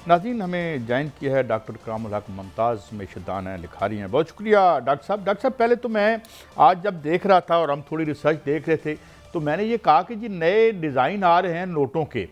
नाज़रीन, हमें ज्वाइन किया है डॉक्टर करामुल हक मुमताज़ मेशदान हैं, लिखारी हैं। बहुत शुक्रिया डॉक्टर साहब। डॉक्टर साहब, पहले तो मैं आज जब देख रहा था और हम थोड़ी रिसर्च देख रहे थे तो मैंने ये कहा कि जी नए डिज़ाइन आ रहे हैं नोटों के,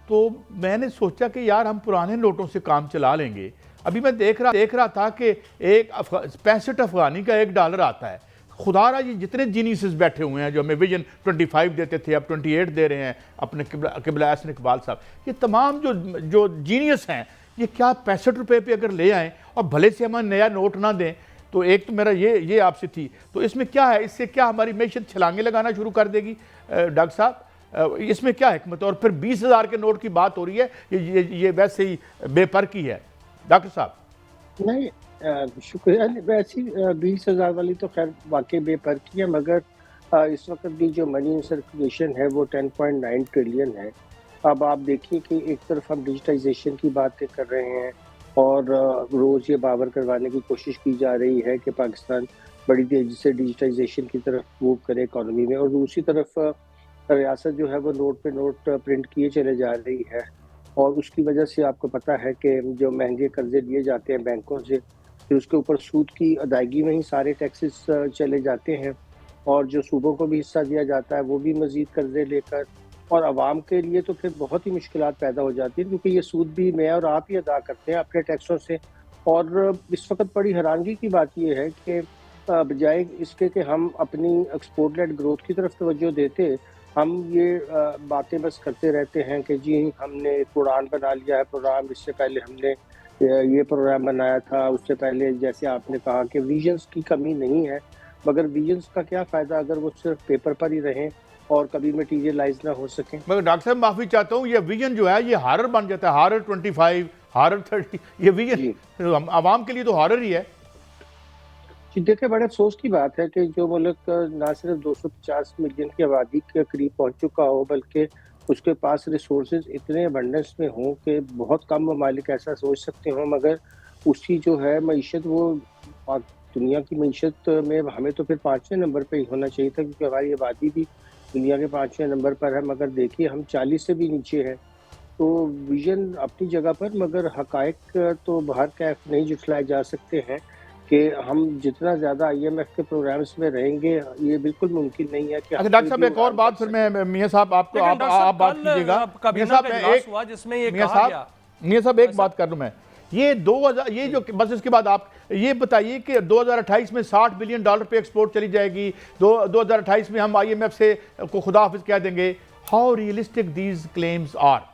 तो मैंने सोचा कि यार हम पुराने नोटों से काम चला लेंगे। अभी मैं देख रहा था कि एक 65 अफगानी का $1 आता है। खुदारा ये जितने जीनियस बैठे हुए हैं जो हमें विजन 25 देते थे, अब 28 दे रहे हैं अपने किबला हसन इकबाल साहब, ये तमाम जो जो जीनियस हैं ये क्या 65 रुपये पे अगर ले आएँ और भले से हमें नया नोट ना दें, तो एक तो मेरा ये आपसे थी, तो इसमें क्या है, इससे क्या हमारी मैशत छलांगे लगाना शुरू कर देगी डॉक्टर साहब? इसमें क्या हिकमत है? और फिर 20,000 के नोट की बात हो रही है, ये वैसे ही बेपरकी है डॉक्टर साहब। नहीं, शुक्रिया। वैसी 20,000 वाली तो खैर वाकई बेपरकी है, मगर इस वक्त की जो मनी इन सर्कुलेशन है वो 10.9 ट्रिलियन है। अब आप देखिए कि एक तरफ हम डिजिटाइजेशन की बातें कर रहे हैं और रोज़ ये बावर करवाने की कोशिश की जा रही है कि पाकिस्तान बड़ी तेज़ी से डिजिटाइजेशन की तरफ मूव करे इकॉनमी में, और दूसरी तरफ रियासत जो है वो नोट पे नोट प्रिंट किए चले जा रही है। और उसकी वजह से आपको पता है कि जो महंगे कर्जे लिए जाते हैं बैंकों से, फिर उसके ऊपर सूद की अदायगी में ही सारे टैक्सेस चले जाते हैं, और जो सूबों को भी हिस्सा दिया जाता है वो भी मज़ीद कर्जे लेकर, और आवाम के लिए तो फिर बहुत ही मुश्किलात पैदा हो जाती है, क्योंकि ये सूद भी मैं और आप ही अदा करते हैं अपने टैक्सों से। और इस वक्त बड़ी हैरानगी की बात ये है कि बजाय इसके कि हम अपनी एक्सपोर्ट लेड ग्रोथ की तरफ तवज्जो देते, हम ये बातें बस करते रहते हैं कि जी हमने उड़ान बना लिया है प्रोग्राम, इससे पहले हमने ये प्रोग्राम बनाया था, उससे पहले जैसे आपने कहा कि विजन्स की कमी नहीं है, मगर विजन्स का क्या फ़ायदा अगर वो सिर्फ पेपर पर ही रहें और कभी मटीरियलाइज ना हो सकें। मगर डॉक्टर साहब माफ़ी चाहता हूँ, ये विजन जो है ये हॉरर बन जाता है, हॉरर 25, हॉरर 30, ये विजन आवाम के लिए तो हॉरर ही है। जी देखिए, बड़े अफसोस की बात है कि जो मुल्क ना सिर्फ 250 मिलियन की आबादी के करीब पहुंच चुका हो, बल्कि उसके पास रिसोर्सेज इतने अबंडेंस में हों कि बहुत कम ममालिक ऐसा सोच सकते हों, मगर उसकी जो है मईशत वो दुनिया की मईशत में हमें तो फिर 5वें नंबर पे ही होना चाहिए था, क्योंकि हमारी आबादी भी दुनिया के 5वें नंबर पर है, मगर देखिए हम 40 से भी नीचे हैं। तो विजन अपनी जगह पर, मगर हकायक तो बाहर कैफ नहीं जुटलाए जा सकते हैं कि हम जितना ज़्यादा IMF के प्रोग्राम्स में रहेंगे, ये बिल्कुल मुमकिन नहीं है कि अच्छा हम डॉक्टर कोई साहब, भी एक और उड़ान बात कर फिर सकें। मैं मियाँ साहब आपको लेकिन डॉक्टर आप साहब बात कल कीजिएगा। मियाँ काबीना का इजलास साहब हुआ जिसमें ये मियाँ कहा गया। साहब एक बात कर लूँ मैं, ये 2000 ये जो बस इसके बाद आप ये बताइए कि 2028 में $60 बिलियन पे एक्सपोर्ट चली जाएगी, 2028 में हम IMF से को खुदा हाफिज कह देंगे। How realistic these claims are?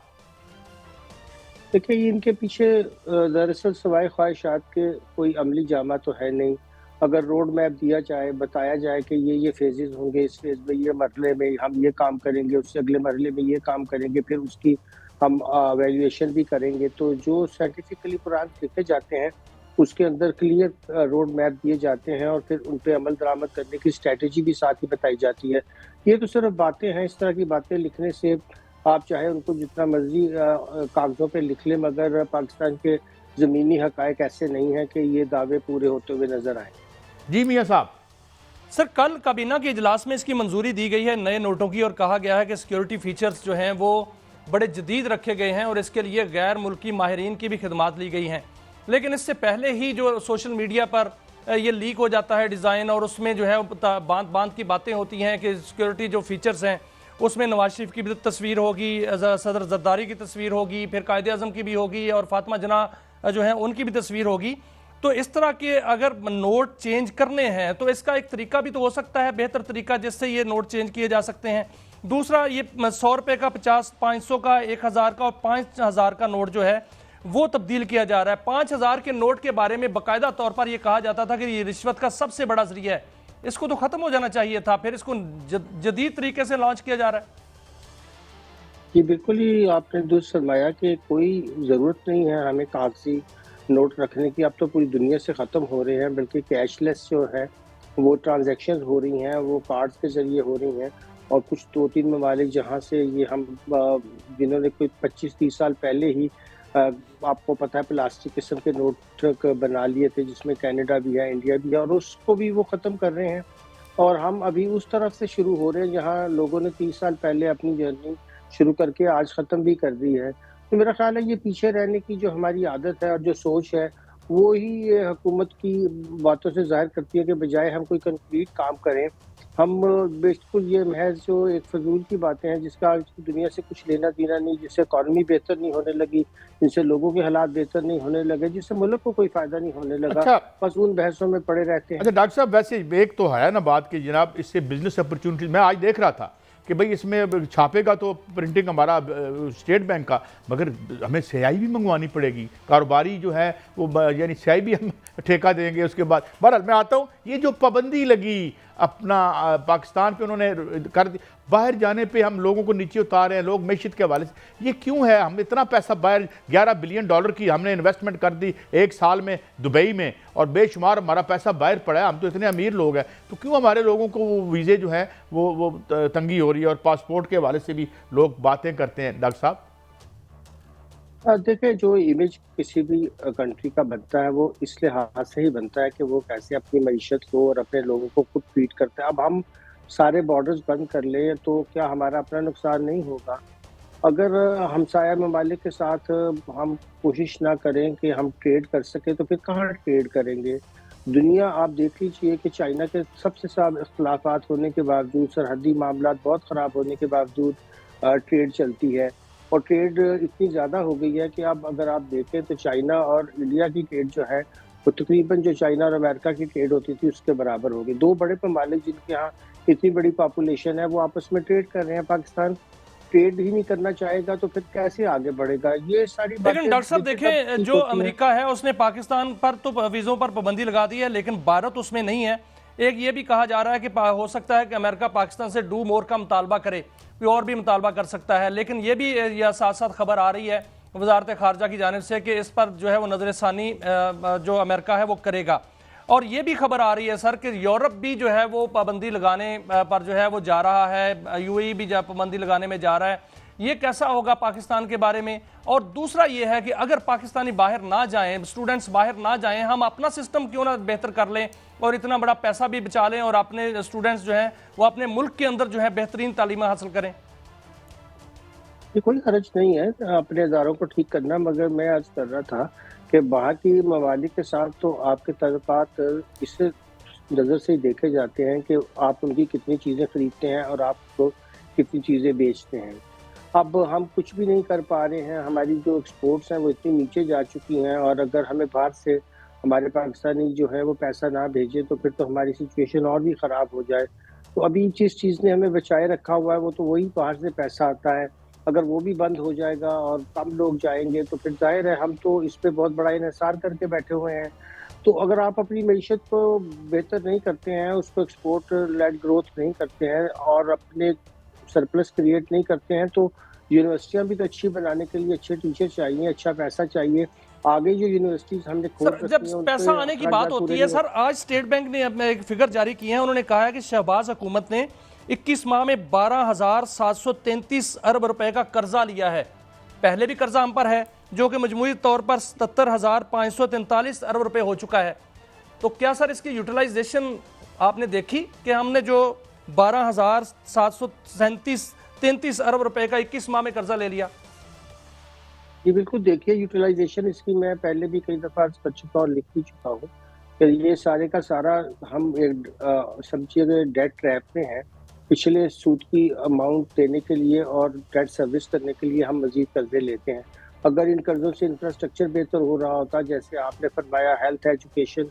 देखिए, इनके पीछे दरअसल सवाए ख्वाहिशात के कोई अमली जामा तो है नहीं। अगर रोड मैप दिया जाए, बताया जाए कि ये फेजेज़ होंगे, इस फेज़ में ये मरहले में हम ये काम करेंगे, उससे अगले मरहले में ये काम करेंगे, फिर उसकी हम वैल्यूएशन भी करेंगे, तो जो साइंटिफिकली प्लान लिखे जाते हैं, उसके अंदर क्लियर रोड मैप दिए जाते हैं, और फिर उन पे अमल दरामद करने की स्ट्रैटेजी भी साथ ही बताई जाती है। ये तो सिर्फ बातें हैं, इस तरह की बातें लिखने से आप चाहे उनको जितना मर्जी कागज़ों पे लिख लें, मगर पाकिस्तान के ज़मीनी हक़ाइक़ ऐसे नहीं हैं कि ये दावे पूरे होते हुए नज़र आएँ। जी मियाँ साहब। सर, कल काबीना के इजलास में इसकी मंजूरी दी गई है नए नोटों की, और कहा गया है कि सिक्योरिटी फीचर्स जो हैं वो बड़े जदीद रखे गए हैं और इसके लिए गैर मुल्की माहिरीन की भी खिदमात ली गई हैं। लेकिन इससे पहले ही जो सोशल मीडिया पर ये लीक हो जाता है डिज़ाइन, और उसमें जो है बांध बांध की बातें होती हैं कि सिक्योरिटी जो फीचर्स हैं उसमें नवाज शरीफ की भी तस्वीर होगी, सदर जरदारी की तस्वीर होगी, फिर कायदे आज़म की भी होगी, और फातिमा जना जो है उनकी भी तस्वीर होगी। तो इस तरह के अगर नोट चेंज करने हैं तो इसका एक तरीका भी तो हो सकता है, बेहतर तरीका, जिससे ये नोट चेंज किए जा सकते हैं। दूसरा, ये 100 रुपये का, 50, 500 का, 1000 का और 5000 का नोट जो है वो तब्दील किया जा रहा है। 5000 के नोट के बारे में बाकायदा तौर पर यह कहा जाता था कि ये रिश्वत का सबसे बड़ा जरिया है, इसको तो खत्म हो जाना चाहिए था, फिर इसको जदीद तरीके से लॉन्च किया जा रहा है। जी बिल्कुल ही आपने दुरुस्त फरमाया कि कोई ज़रूरत नहीं है हमें कागज़ी नोट रखने की, अब तो पूरी दुनिया से ख़त्म हो रहे हैं, बल्कि कैशलेस जो है वो ट्रांजैक्शंस हो रही हैं, वो कार्ड्स के ज़रिए हो रही हैं। और कुछ 2-3 ममालिक जहाँ से ये हम जिन्होंने कोई 25-30 साल पहले ही आपको पता है प्लास्टिक किस्म के नोट बना लिए थे, जिसमें कनाडा भी है, इंडिया भी है, और उसको भी वो ख़त्म कर रहे हैं। और हम अभी उस तरफ से शुरू हो रहे हैं जहाँ लोगों ने 30 साल पहले अपनी जर्नी शुरू करके आज ख़त्म भी कर दी है। तो मेरा ख्याल है ये पीछे रहने की जो हमारी आदत है और जो सोच है, वो ही ये हुकूमत की बातों से ज़ाहिर करती है कि बजाय हम कोई कंक्रीट काम करें, हम बिल्कुल ये महज़ जो एक फ़िज़ूल की बातें हैं जिसका आज की दुनिया से कुछ लेना-देना नहीं, जिससे इकॉनमी बेहतर नहीं होने लगी, जिनसे लोगों के हालात बेहतर नहीं होने लगे, जिससे मुल्क को कोई फ़ायदा नहीं होने लगा, अच्छा बस उन बहसों में पड़े रहते हैं। अच्छा डॉक्टर साहब, वैसे एक तो है ना बात कि जनाब इससे बिजनेस अपॉर्चुनिटीज, मैं आज देख रहा था कि भाई इसमें छापेगा तो प्रिंटिंग हमारा स्टेट बैंक का, मगर हमें स्याही भी मंगवानी पड़ेगी, कारोबारी जो है वो यानी स्याही भी हम ठेका देंगे उसके बाद। बहरहाल मैं आता हूँ, ये जो पाबंदी लगी अपना पाकिस्तान पे उन्होंने कर दी, बाहर जाने पे हम लोगों को नीचे उतार रहे हैं लोग मैशियत के हवाले से, ये क्यों है? हम इतना पैसा बाहर $11 बिलियन की हमने इन्वेस्टमेंट कर दी एक साल में दुबई में, और बेशुमार हमारा पैसा बाहर पड़ा है, हम तो इतने अमीर लोग हैं, तो क्यों हमारे लोगों को वो वीज़े जो हैं वो तंगी हो रही है और पासपोर्ट के हवाले से भी लोग बातें करते हैं? डॉक्टर साहब देखिए, जो इमेज किसी भी कंट्री का बनता है वो इस लिहाज से ही बनता है कि वो कैसे अपनी मईशत को और अपने लोगों को खुद फीड करता है। अब हम सारे बॉर्डर्स बंद कर लें तो क्या हमारा अपना नुकसान नहीं होगा? अगर हमसाया ममालिक के साथ हम कोशिश ना करें कि हम ट्रेड कर सकें तो फिर कहाँ ट्रेड करेंगे? दुनिया आप देख लीजिए कि चाइना के सबसे ज़्यादा इख्तिलाफ़ात होने के बावजूद, सरहदी मामलात बहुत ख़राब होने के बावजूद ट्रेड चलती है। और ट्रेड इतनी ज़्यादा हो गई है कि अब अगर आप देखें तो चाइना और इंडिया की ट्रेड जो है, वो तकरीबन जो चाइना और अमेरिका की ट्रेड होती थी उसके बराबर हो गई। 2 बड़े ममालिक जिनके यहाँ इतनी बड़ी पॉपुलेशन है, वो आपस में ट्रेड कर रहे हैं। पाकिस्तान ट्रेड ही नहीं करना चाहेगा तो फिर कैसे आगे बढ़ेगा? ये सारी बातें लेकिन डॉक्टर साहब देखें, जो अमेरिका है उसने पाकिस्तान पर तो वीज़ों पर पाबंदी लगा दी है, लेकिन भारत उसमें नहीं है। एक ये भी कहा जा रहा है कि हो सकता है कि अमेरिका पाकिस्तान से डू मोर का मुतालबा करे, कोई और भी मुतालबा कर सकता है, लेकिन ये भी यह साथ साथ खबर आ रही है वजारत खारजा की जानिब से कि इस पर जो है वो नजरसानी जो अमेरिका है वो करेगा। और ये भी खबर आ रही है सर कि यूरोप भी जो है वो पाबंदी लगाने पर जो है वो जा रहा है, यूएई भी पाबंदी लगाने में जा रहा है। ये कैसा होगा पाकिस्तान के बारे में? और दूसरा ये है कि अगर पाकिस्तानी बाहर ना जाएं, स्टूडेंट्स बाहर ना जाएं, हम अपना सिस्टम क्यों ना बेहतर कर लें और इतना बड़ा पैसा भी बचा लें और अपने स्टूडेंट्स जो हैं वो अपने मुल्क के अंदर जो है बेहतरीन तालीम हासिल करें। ये कोई हर्ज नहीं है अपने इदारों को ठीक करना, मगर मैं अर्ज कर रहा था कि बाहर की ममालिक के साथ तो आपके तल्लुकात इस नज़र से ही देखे जाते हैं कि आप उनकी कितनी चीज़ें खरीदते हैं और आपको कितनी चीज़ें बेचते हैं। अब हम कुछ भी नहीं कर पा रहे हैं, हमारी जो एक्सपोर्ट्स हैं वो इतनी नीचे जा चुकी हैं, और अगर हमें बाहर से हमारे पाकिस्तानी जो है वो पैसा ना भेजे तो फिर तो हमारी सिचुएशन और भी ख़राब हो जाए। तो अभी जिस चीज़ ने हमें बचाए रखा हुआ है वो तो वही बाहर से पैसा आता है। अगर वो भी बंद हो जाएगा और कम लोग जाएँगे तो फिर ज़ाहिर है हम तो इस पे बहुत बड़ा इन्हिसार करके बैठे हुए हैं। तो अगर आप अपनी मईशत को बेहतर नहीं करते हैं, उसको एक्सपोर्ट लेड ग्रोथ नहीं करते हैं और अपने सरप्लस क्रिएट नहीं करते हैं, तो यूनिवर्सिटियाँ भी तो अच्छी बनाने के लिए अच्छे टीचर चाहिए, अच्छा पैसा चाहिए। आगे जो यूनिवर्सिटीज़ हमने खोल सर, जब पैसा आने की बात होती है सर, आज स्टेट बैंक ने अपने एक फिगर जारी की है, उन्होंने कहा है कि शहबाज हुकूमत ने 21 माह में 12,733 अरब रुपए का कर्जा लिया है। पहले भी कर्जा हम पर है जो कि मजमूई तौर पर 77,543 अरब रुपए हो चुका है। तो क्या सर इसकी यूटिलाइजेशन आपने देखी कि हमने जो 12,733 अरब रुपए का 21 माह में कर्जा ले लिया? ये बिल्कुल देखिए, यूटिलाइजेशन इसकी मैं पहले भी कई दफ़ा अर्ज़ कर चुका और लिख भी चुका हूँ कि ये सारे का सारा हम एक समझिए डेट ट्रैप में है। पिछले सूद की अमाउंट देने के लिए और डेट सर्विस करने के लिए हम मज़ीद कर्जे लेते हैं। अगर इन कर्जों से इंफ्रास्ट्रक्चर बेहतर हो रहा होता, जैसे आपने फरमाया हेल्थ, एजुकेशन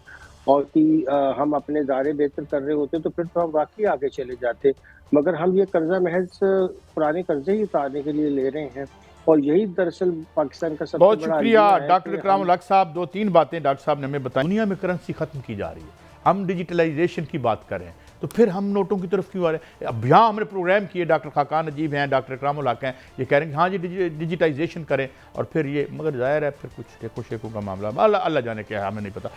और कि हम अपने इदारे बेहतर कर रहे होते, तो फिर तो हम वाकई आगे चले जाते। मगर हम ये कर्जा महज पुराने कर्जे ही उतारने के लिए ले रहे हैं, और यही दरअसल पाकिस्तान का सबसे बहुत बड़ा शुक्रिया अलमिया है डॉक्टर कि इकराम उल हक साहब। 2-3 बातें डॉक्टर साहब ने हमें बताई। दुनिया में करेंसी खत्म की जा रही है, हम डिजिटलाइजेशन की बात कर रहे हैं, तो फिर हम नोटों की तरफ क्यों आ रहे हैं? अब यहाँ हमने प्रोग्राम किए, डॉक्टर खाकान नजीब हैं, डॉक्टर इकराम उल हक हैं, ये कह रहे हैं कि हाँ जी डिजिटाइजेशन करें, और फिर ये, मगर ज़ाहिर है फिर कुछ टेको शेको का मामला अल्लाह जाने क्या है, हमें नहीं पता।